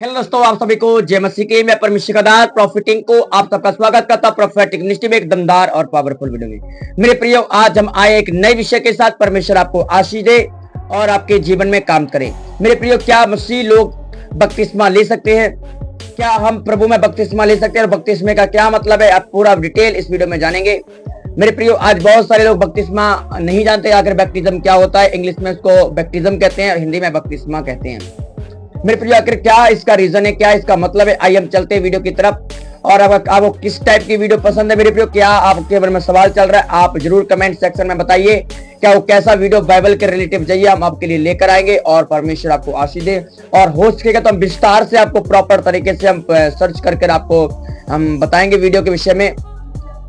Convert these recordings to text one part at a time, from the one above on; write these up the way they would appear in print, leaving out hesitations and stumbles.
Hello दोस्तों, आप सभी को जय मसीह की। मैं परमेश्वर का दास प्रॉफिटिंग को आप सबका स्वागत करता हूं प्रोफेटिक मिनिस्ट्री में एक दमदार और पावरफुल वीडियो में। मेरे प्रियो, आज हम आए एक नए विषय के साथ। परमेश्वर आपको आशीष दे और आपके जीवन में काम करे। मेरे प्रियो, क्या मसीह लोग बपतिस्मा ले सकते हैं? क्या हम प्रभु में बपतिस्मा ले सकते हैं? और बपतिस्मे का क्या मतलब है, आप पूरा डिटेल इस वीडियो में जानेंगे। मेरे प्रियो, आज बहुत सारे लोग बपतिस्मा नहीं जानते आखिर बैप्टिज्म क्या होता है। इंग्लिश में उसको बैप्टिज्म कहते हैं और हिंदी में बपतिस्मा कहते हैं। मेरे प्रियो, आखिर क्या इसका रीजन है, क्या इसका मतलब है? आइए हम चलते हैं वीडियो की तरफ। और अब आपको किस टाइप की वीडियो पसंद है मेरे प्रियो, क्या आपके मन में सवाल चल रहा है, आप जरूर कमेंट सेक्शन में बताइए। क्या वो कैसा वीडियो बाइबल के रिलेटिव चाहिए, हम आपके लिए लेकर आएंगे और परमेश्वर आपको आशीष दे। और हो सकेगा तो हम विस्तार से आपको प्रॉपर तरीके से हम सर्च करके आपको हम बताएंगे वीडियो के विषय में।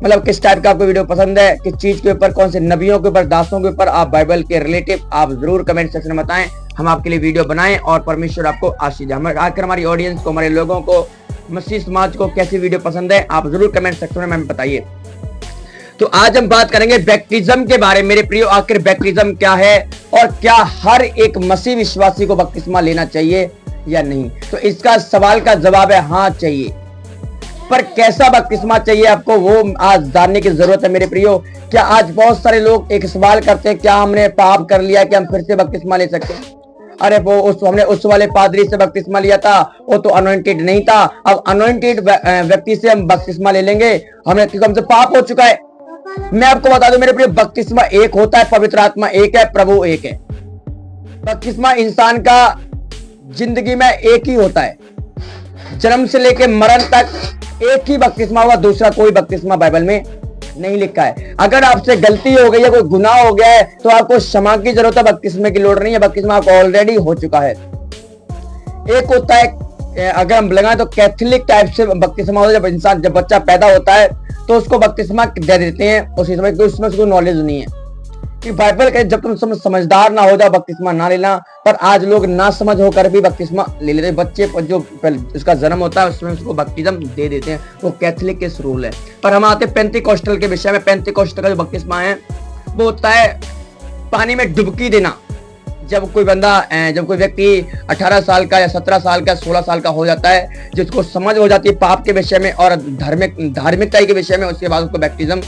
मतलब किस टाइप का आपको वीडियो पसंद है, किस चीज के ऊपर, कौन से नबियों के ऊपर, दासों के ऊपर, आप बाइबल के रिलेटिव आप जरूर कमेंट सेक्शन में बताएं। हम आपके लिए वीडियो बनाएं और परमेश्वर आपको आशीष दे। आखिर हमारी ऑडियंस को, हमारे लोगों को, मसीह समाज को कैसी वीडियो पसंद है, आप जरूर कमेंट सेक्शन में हमें बताइए। तो आज हम बात करेंगे बैप्टिज्म के बारे में। मेरे प्रियो, आखिर बैप्टिज्म क्या है और क्या हर एक मसीह विश्वासी को बपतिस्मा लेना चाहिए या नहीं? तो इसका सवाल का जवाब है हाँ, चाहिए। पर कैसा बपतिस्मा चाहिए आपको, वो आज जानने की जरूरत है। मेरे प्रियो, क्या आज बहुत सारे लोग एक सवाल करते हैं, क्या हमने पाप कर लिया कि हम फिर से बपतिस्मा ले सकते हैं? अरे वो हमने उस वाले पादरी से बपतिस्मा लिया था, वो तो अनॉइंटेड नहीं था, अब अनॉइंटेड व्यक्ति से हम बपतिस्मा ले लेंगे, हमसे पाप हो चुका है। मैं आपको बता दूं मेरे प्रियो, बपतिस्मा एक होता है, पवित्र आत्मा एक है, प्रभु एक है। बपतिस्मा इंसान का जिंदगी में एक ही होता है, जन्म से लेकर मरण तक एक ही बपतिस्मा हुआ, दूसरा कोई बपतिस्मा बाइबल में नहीं लिखा है। अगर आपसे गलती हो गई है, कोई गुनाह हो गया है, तो आपको क्षमा की जरूरत है, बपतिस्मे की लोड़ नहीं है। बपतिस्मा आपको ऑलरेडी हो चुका है। एक होता है, अगर हम लगाएं तो कैथोलिक टाइप से बपतिस्मा होता है। जब बच्चा पैदा होता है तो उसको बपतिस्मा दे देते हैं उसी समय, उसमें उसको नॉलेज नहीं है कि बाइबल के जब तुम समझदार ना हो जाओ बपतिस्मा ना लेना। पर आज लोग ना समझ होकर भी बपतिस्मा ले लेते हैं। बच्चे जो उसका जन्म होता है उसमें उसको बपतिस्म दे देते हैं, वो कैथोलिक के रूल है। पर हम आते हैं पेंटिकॉस्टल के विषय में। पेंटिकॉस्टल का जो बपतिस्मा है वो होता है पानी में डुबकी देना। जब कोई व्यक्ति 18 साल का या 17 साल का, 16 साल का हो जाता है, जिसको समझ हो जाती है पाप के विषय में और धार्मिकता के विषय में, उसके बाद उसको बैप्टिज्म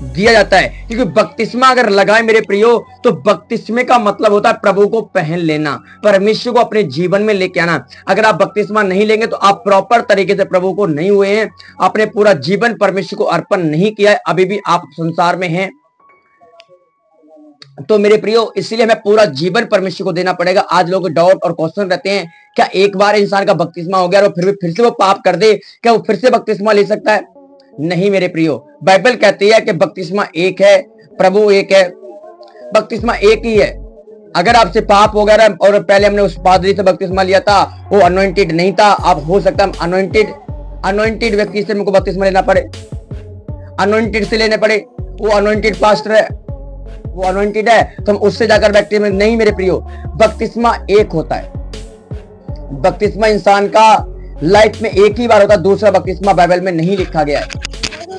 दिया जाता है। क्योंकि बपतिस्मा अगर लगाए मेरे प्रियो, तो बपतिस्मे का मतलब होता है प्रभु को पहन लेना, परमेश्वर को अपने जीवन में लेके आना। अगर आप बपतिस्मा नहीं लेंगे तो आप प्रॉपर तरीके से प्रभु को नहीं हुए हैं, आपने पूरा जीवन परमेश्वर को अर्पण नहीं किया है, अभी भी आप संसार में हैं। तो मेरे प्रियो, इसलिए हमें पूरा जीवन परमेश्वर को देना पड़ेगा। आज लोग डाउट और क्वेश्चन रहते हैं, क्या एक बार इंसान का बपतिस्मा हो गया और फिर से वो पाप कर दे, क्या वो फिर से बपतिस्मा ले सकता है? नहीं मेरे प्रियो, बाइबल कहती है कि बपतिस्मा एक है, प्रभु एक है, बपतिस्मा एक ही है। अगर आपसे पाप हो गया और पहले हमने उस पादरी से बपतिस्मा लिया था, वो अनॉइंटेड नहीं था, अब हो सकता है अनॉइंटेड व्यक्ति से हमको बपतिस्मा लेना पड़े, अनॉइंटेड से लेने पड़े। वो अनॉइंटेड पास्टर है, वो अनॉइंटेड है, तो हम उससे जाकर बैप्टिज्म नहीं मेरे प्रियो। बपतिस्मा एक होता है। बपतिस्मा इंसान का लाइफ में एक ही बार होता है, दूसरा बपतिस्मा बाइबल में नहीं लिखा गया है।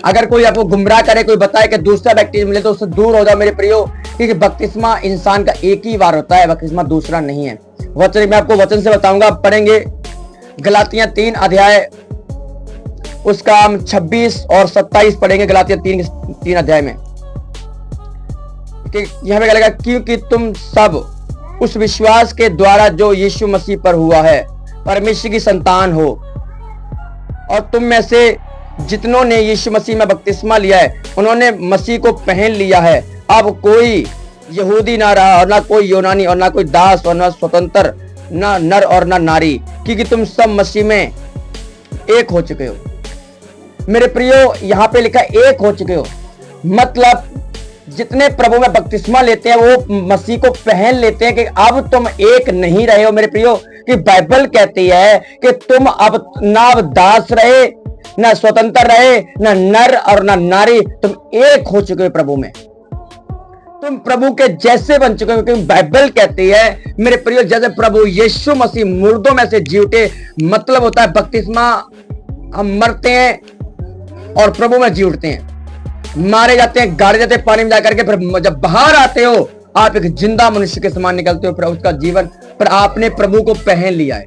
अगर कोई आपको गुमराह करे, कोई बताए कि दूसरा बैप्टिज्म ले, तो उससे दूर हो जाओ मेरे प्रियो, क्योंकि बपतिस्मा इंसान का एक ही बार होता है, बपतिस्मा दूसरा नहीं है। वचन मैं आपको वचन से बताऊंगा, पढ़ेंगे गलातियां 3 अध्याय, उसका हम 26 और 27 पढ़ेंगे। गलातियां 3 अध्याय में यहां पे लगेगा, क्योंकि तुम सब उस विश्वास के द्वारा जो यीशु मसीह पर हुआ है परमेश्वर की संतान हो, और तुम में से जितनों ने यीशु मसीह में बपतिस्मा लिया है उन्होंने मसीह को पहन लिया है। अब कोई यहूदी ना रहा और ना कोई यूनानी और ना कोई दास और ना स्वतंत्र, ना नर और ना नारी, क्योंकि तुम सब मसीह में एक हो चुके हो। मेरे प्रियो, यहाँ पे लिखा एक हो चुके हो, मतलब जितने प्रभु में बपतिस्मा लेते हैं वो मसीह को पहन लेते हैं कि अब तुम एक नहीं रहे हो मेरे प्रियो। कि बाइबल कहती है कि तुम अब ना दास रहे, ना स्वतंत्र रहे, ना नर और ना नारी, तुम एक हो चुके हो प्रभु में, तुम प्रभु के जैसे बन चुके हो। क्योंकि बाइबल कहती है मेरे प्रियो, जैसे प्रभु यीशु मसीह मुर्दों में से जी उठे, मतलब होता है बपतिस्मा हम मरते हैं और प्रभु में जी उठते हैं, मारे जाते हैं, गाड़े जाते हैं पानी में जाकर के, फिर जब बाहर आते हो आप एक जिंदा मनुष्य के समान निकलते हो। फिर उसका जीवन पर आपने प्रभु को पहन लिया है।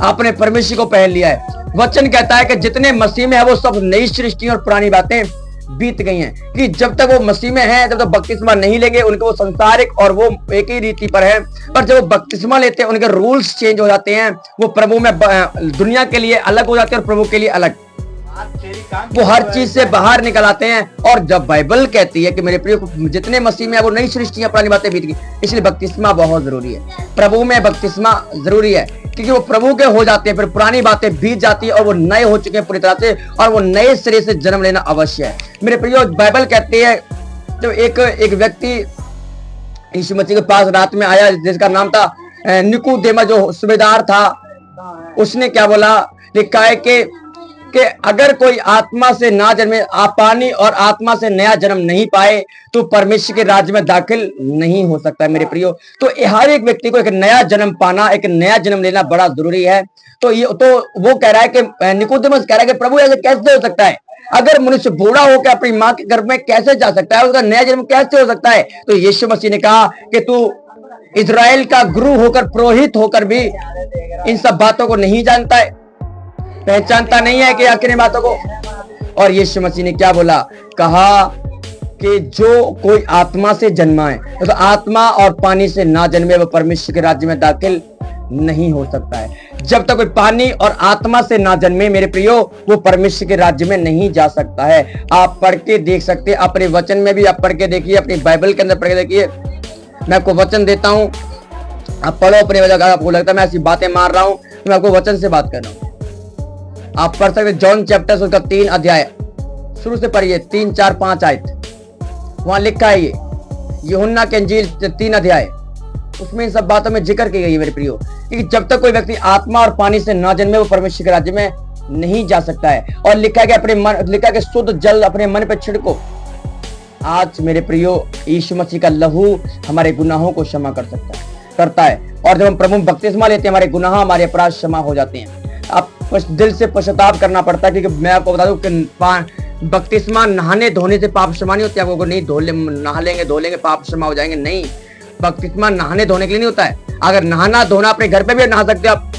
आपने परमेश्वर को पहन लिया है। वचन कहता है कि जितने मसीह में है वो सब नई सृष्टि और पुरानी बातें बीत गई हैं। कि जब तक वो मसीह में हैं तब तक बपतिस्मा नहीं लेंगे, उनके वो संसारिक और वो एक ही रीति पर है। पर जब वो बपतिस्मा लेते हैं उनके रूल्स चेंज हो जाते हैं, वो प्रभु में दुनिया के लिए अलग हो जाते हैं और प्रभु के लिए अलग, वो हर चीज से बाहर निकल आते हैं। और जब बाइबल कहती है कि मेरे प्रिय जितने मसीह में है वो नई सृष्टियां पुरानी बातें बीत गई, इसलिए बपतिस्मा बहुत जरूरी है। प्रभु में बपतिस्मा जरूरी है क्योंकि वो प्रभु के हो जाते हैं, फिर पुरानी बातें बीत जाती है और वो नए हो चुके हैं पूरी तरह से, और वो नए सिरे से जन्म लेना अवश्य है। मेरे प्रियो, बाइबल कहती है जब एक व्यक्ति यीशु मसीह के पास रात में आया जिसका नाम था निकोदेमा, जो सूबेदार था, उसने क्या बोला, लिखा है कि अगर कोई आत्मा से ना जन्मे, पानी और आत्मा से नया जन्म नहीं पाए तो परमेश्वर के राज्य में दाखिल नहीं हो सकता है। मेरे प्रियो, तो हर एक व्यक्ति को एक नया जन्म पाना, एक नया जन्म लेना बड़ा जरूरी है। तो वो कह रहा है कि निकोदेमस कह रहा है कि प्रभु ऐसे कैसे हो सकता है? अगर मनुष्य बूढ़ा होकर अपनी माँ के गर्भ में कैसे जा सकता है? उसका नया जन्म कैसे हो सकता है? तो यीशु मसीह ने कहा कि तू इजराइल का गुरु होकर, पुरोहित होकर भी इन सब बातों को नहीं जानता है, पहचानता नहीं है कि आखिर इन बातों को। और यीशु मसीह ने क्या बोला? कहा कि जो कोई आत्मा से जन्मा है, तो आत्मा और पानी से ना जन्मे वो परमेश्वर के राज्य में दाखिल नहीं हो सकता है। जब तक कोई पानी और आत्मा से ना जन्मे मेरे प्रियो, वो परमेश्वर के राज्य में नहीं जा सकता है। आप पढ़ के देख सकते हैं, अपने वचन में भी आप पढ़ के देखिए, अपनी बाइबल के अंदर पढ़ के देखिए। मैं आपको वचन देता हूं, आप पढ़ो अपने वचन। अगर आपको लगता है मैं ऐसी बातें मार रहा हूं तो मैं आपको वचन से बात कर रहा हूं। आप पढ़ सकते जॉन चैप्टर उसका 3 अध्याय, शुरू से पढ़िए 3, 4, 5 आयत, वहां लिखा है। ये यूहन्ना के इंजील 3 अध्याय, उसमें इन सब बातों में जिक्र की गई है मेरे प्रियो, कि जब तक कोई व्यक्ति आत्मा और पानी से ना जन्मे वो परमेश्वर के राज्य में नहीं जा सकता है। और लिखा है कि अपने मन, लिखा है कि शुद्ध जल अपने मन पे छिड़को। आज मेरे प्रियो, यीशु मसीह का लहू हमारे गुनाहों को क्षमा करता है। और जब हम प्रभु में बपतिस्मा लेते हैं, हमारे गुनाह, हमारे अपराध क्षमा हो जाते हैं। आप दिल से पश्चाताप करना पड़ता है, क्योंकि मैं आपको बता दूं कि बपतिस्मा नहाने धोने से पाप क्षमा नहीं होती। आपको नहीं नहा लेंगे धो लेंगे पाप क्षमा हो जाएंगे, नहीं। बपतिस्मा नहाने धोने के लिए नहीं होता है। अगर नहाना धोना अपने घर पे भी नहा सकते हो आप।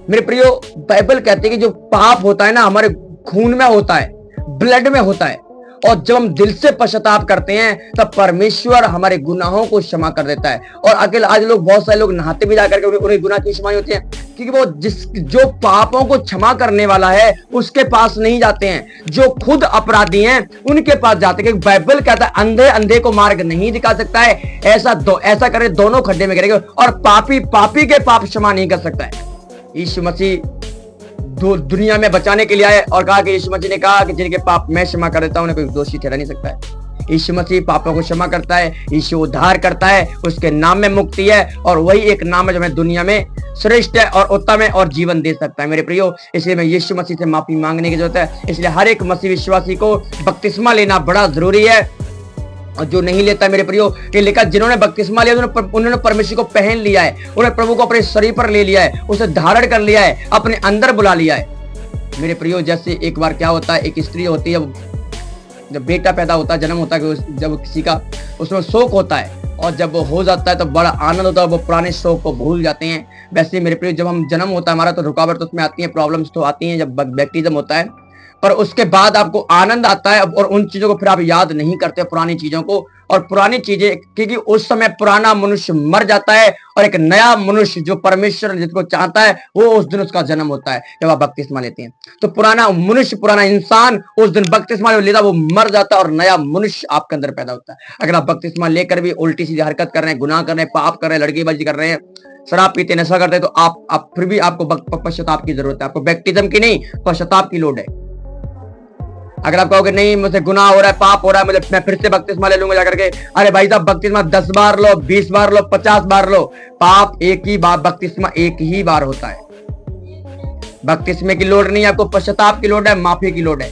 मेरे प्रियो, बाइबल कहती है कि जो पाप होता है ना, हमारे खून में होता है, ब्लड में होता है। और जब हम दिल से पश्चाताप करते हैं तब परमेश्वर हमारे गुनाहों को क्षमा कर देता है। और अकेले आज लोग, बहुत सारे लोग नहाते भी जाकर के उन्हें गुनाह की क्षमा होती है, क्योंकि वो जो पापों को क्षमा करने वाला है उसके पास नहीं जाते हैं। जो खुद अपराधी हैं उनके पास जाते हैं। बाइबल कहता है अंधे अंधे को मार्ग नहीं दिखा सकता है, ऐसा करे दोनों खड्डे में गिरेंगे। और पापी के पाप क्षमा नहीं कर सकता है। यीशु मसीह दुनिया में बचाने के लिए आए और कहा कि यीशु मसीह ने कहा कि जिनके पाप मैं क्षमा कर देता हूं उन्हें कोई दोषी ठहरा नहीं सकता है। यीशु मसीह पापों को क्षमा करता है, यीशु उद्धार करता है, उसके नाम में मुक्ति है। और वही एक नाम है जो हमें दुनिया में श्रेष्ठ है और उत्तम है और जीवन दे सकता है मेरे प्रियो। इसलिए मैं यीशु मसीह से माफी मांगने की जरूरत है। इसलिए हर एक मसीह विश्वासी को बपतिस्मा लेना बड़ा जरूरी है। और जो नहीं लेता मेरे प्रियो, ये लिखा जिन्होंने बपतिस्मा लिया उन्होंने परमेश्वर को पहन लिया है, उन्होंने प्रभु को अपने शरीर पर ले लिया है, उसे धारण कर लिया है, अपने अंदर बुला लिया है मेरे प्रियो। जैसे एक बार क्या होता है, एक स्त्री होती है, जब बेटा पैदा होता है, जन्म होता है, जब किसी का उसमें शोक होता है, और जब वो हो जाता है तो बड़ा आनंद होता है, वो पुराने शोक को भूल जाते हैं। वैसे मेरे प्रियो, जब हम जन्म होता है हमारा तो रुकावट तो उसमें आती है, प्रॉब्लम्स तो आती हैं जब बैप्टिज्म होता है, पर उसके बाद आपको आनंद आता है। और उन चीजों को फिर आप याद नहीं करते, पुरानी चीजों को। और पुरानी चीजें, क्योंकि उस समय पुराना मनुष्य मर जाता है और एक नया मनुष्य जो परमेश्वर जिसको चाहता है वो उस दिन उसका जन्म होता है जब आप बपतिस्मा लेते हैं। तो पुराना मनुष्य, पुराना इंसान उस दिन बपतिस्मा लेता, वो मर जाता है और नया मनुष्य आपके अंदर पैदा होता है। अगर आप बपतिस्मा लेकर भी उल्टी सीधी हरकत कर रहे हैं, गुनाह कर रहे हैं, पाप कर रहे हैं, लड़कीबाजी कर रहे हैं, शराब पीते, नशा करते हैं, तो आप फिर भी आपको पश्चाताप की जरूरत है। आपको बैप्टिज्म की नहीं, पश्चाताप की लोड है। अगर आप कहोगे नहीं मुझे गुनाह हो रहा है, पाप हो रहा है, मैं फिर से बपतिस्मा ले लूंगा जाकर के, अरे भाई साहब बपतिस्मा 10 बार लो, 20 बार लो, 50 बार लो, पाप एक ही बार, बपतिस्मा एक ही बार होता है। बपतिस्मे की लोड नहीं, आपको पश्चाताप की लोड है, माफी की लोड है।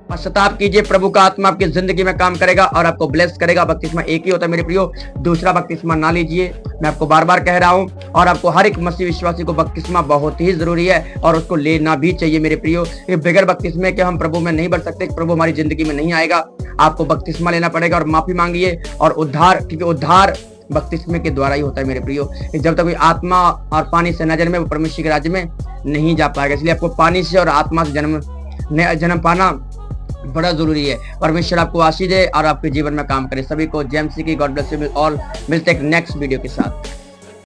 पश्चाताप कीजिए, प्रभु का आत्मा आपकी जिंदगी में काम करेगा और आपको ब्लेस करेगा। बपतिस्मा एक ही होता है मेरे प्रियो, दूसरा बपतिस्मा ना लीजिए। मैं आपको बार बार कह रहा हूं, और आपको हर एक मसीह विश्वासी को बपतिस्मा बहुत ही जरूरी है और उसको लेना भी चाहिए मेरे प्रियो। बगैर बपतिस्मे के हम प्रभु में नहीं बढ़ सकते, प्रभु हमारी जिंदगी में नहीं आएगा। आपको बपतिस्मा लेना पड़ेगा और माफी मांगिए और उद्धार, क्योंकि उद्धार बपतिस्मे के द्वारा ही होता है मेरे प्रियो। जब तक कोई आत्मा और पानी से न जन्मे वो परमेश्वर के राज्य में नहीं जा पाएगा। इसलिए आपको पानी से और आत्मा से नया जन्म पाना बड़ा जरूरी है। परमेश्वर आपको आशीष दे और आपके जीवन में काम करे। सभी को जेएमसी की गॉड ब्लेस यू ऑल। मिलते हैं नेक्स्ट वीडियो के साथ।